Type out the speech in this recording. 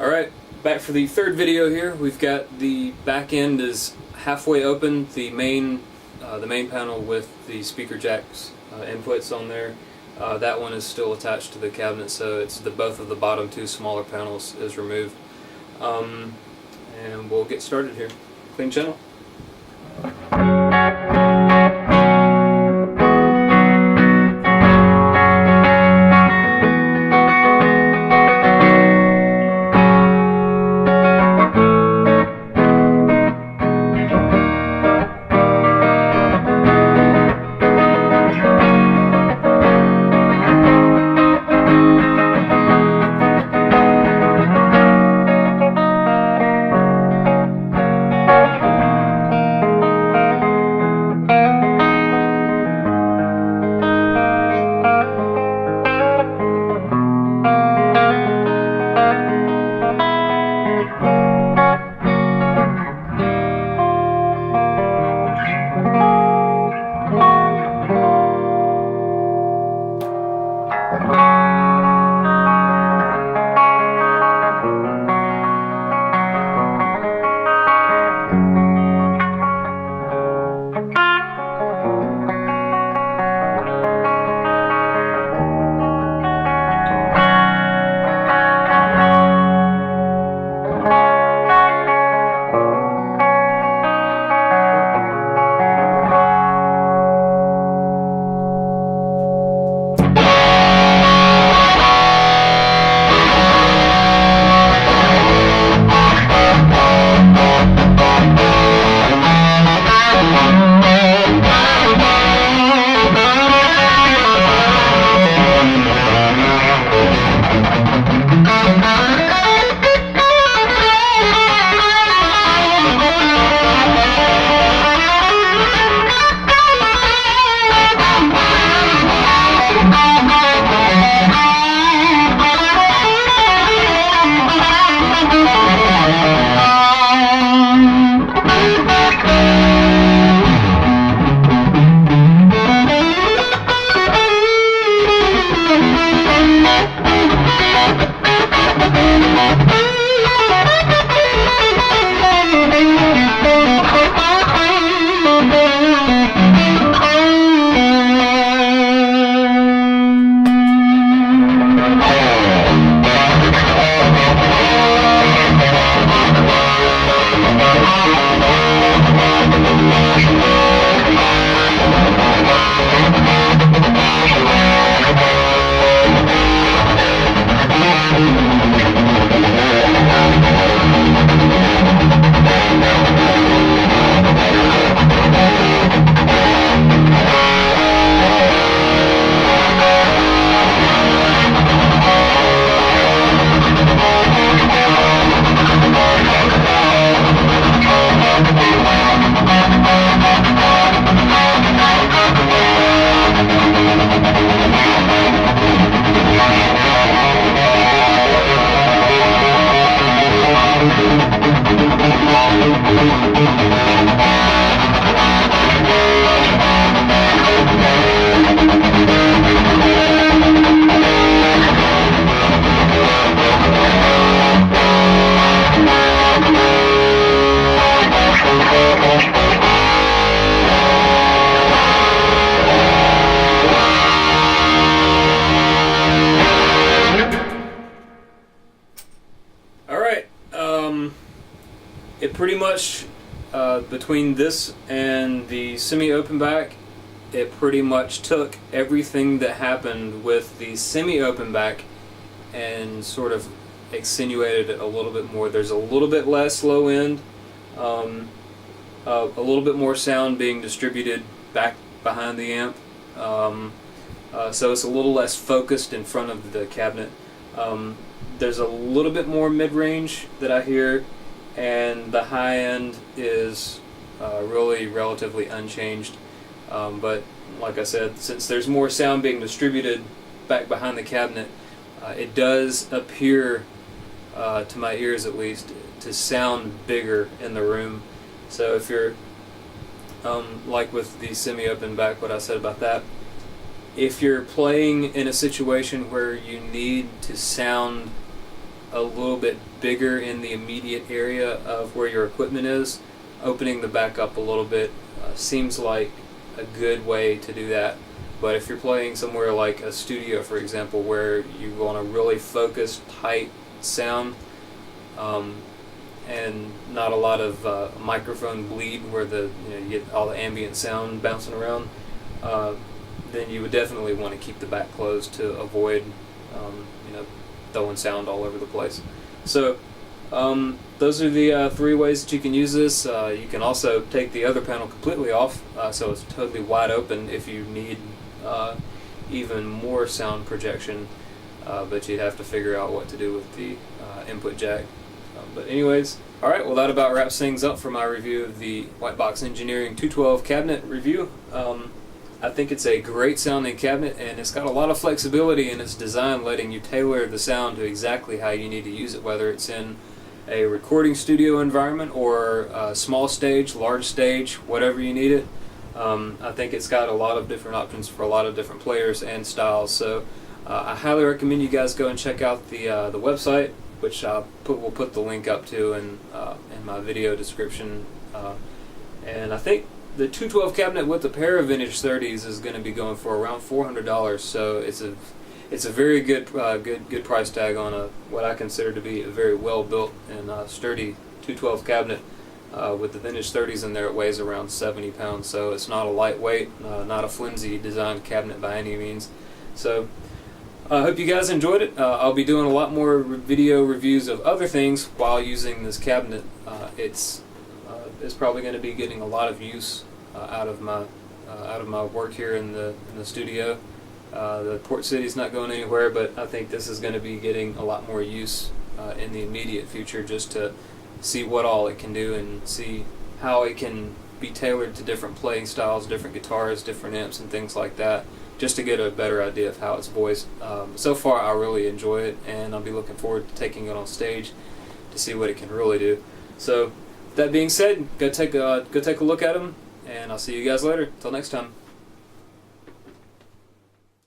Alright, back for the third video here. We've got the back end is halfway open, the main panel with the speaker jacks inputs on there. That one is still attached to the cabinet, so it's both of the bottom two smaller panels is removed. And we'll get started here. Clean channel. It pretty much, between this and the semi-open back, it pretty much took everything that happened with the semi-open back and sort of accentuated it a little bit more. There's a little bit less low end, a little bit more sound being distributed back behind the amp, so it's a little less focused in front of the cabinet. There's a little bit more mid-range that I hear, and the high end is really relatively unchanged. But like I said, since there's more sound being distributed back behind the cabinet, it does appear, to my ears at least, to sound bigger in the room. So if you're, like with the semi-open back, what I said about that, if you're playing in a situation where you need to sound a little bit bigger in the immediate area of where your equipment is, opening the back up a little bit seems like a good way to do that. But if you're playing somewhere like a studio, for example, where you want a really focused, tight sound, and not a lot of microphone bleed where you get all the ambient sound bouncing around, then you would definitely want to keep the back closed to avoid throwing sound all over the place. So those are the 3 ways that you can use this. You can also take the other panel completely off, so it's totally wide open if you need even more sound projection, but you'd have to figure out what to do with the input jack. But anyways, alright, well that about wraps things up for my review of the WhiteBox Engineering 212 cabinet review. I think it's a great sounding cabinet, and it's got a lot of flexibility in its design, letting you tailor the sound to exactly how you need to use it, whether it's in a recording studio environment or a small stage, large stage, whatever you need it. I think it's got a lot of different options for a lot of different players and styles. So I highly recommend you guys go and check out the website, which we'll put the link up to in my video description. And I think the 212 cabinet with a pair of vintage 30s is going to be going for around $400. So it's a very good price tag on what I consider to be a very well built and sturdy 212 cabinet. With the vintage 30s in there, it weighs around 70 pounds, so it's not a lightweight, not a flimsy designed cabinet by any means. So I hope you guys enjoyed it. I'll be doing a lot more video reviews of other things while using this cabinet. It's probably going to be getting a lot of use out of my work here in the studio. The Port City's not going anywhere, but I think this is going to be getting a lot more use in the immediate future, just to see what all it can do and see how it can be tailored to different playing styles, different guitars, different amps, and things like that, just to get a better idea of how it's voiced. So far, I really enjoy it, and I'll be looking forward to taking it on stage to see what it can really do. So, that being said, go take a look at them, and I'll see you guys later. Till next time.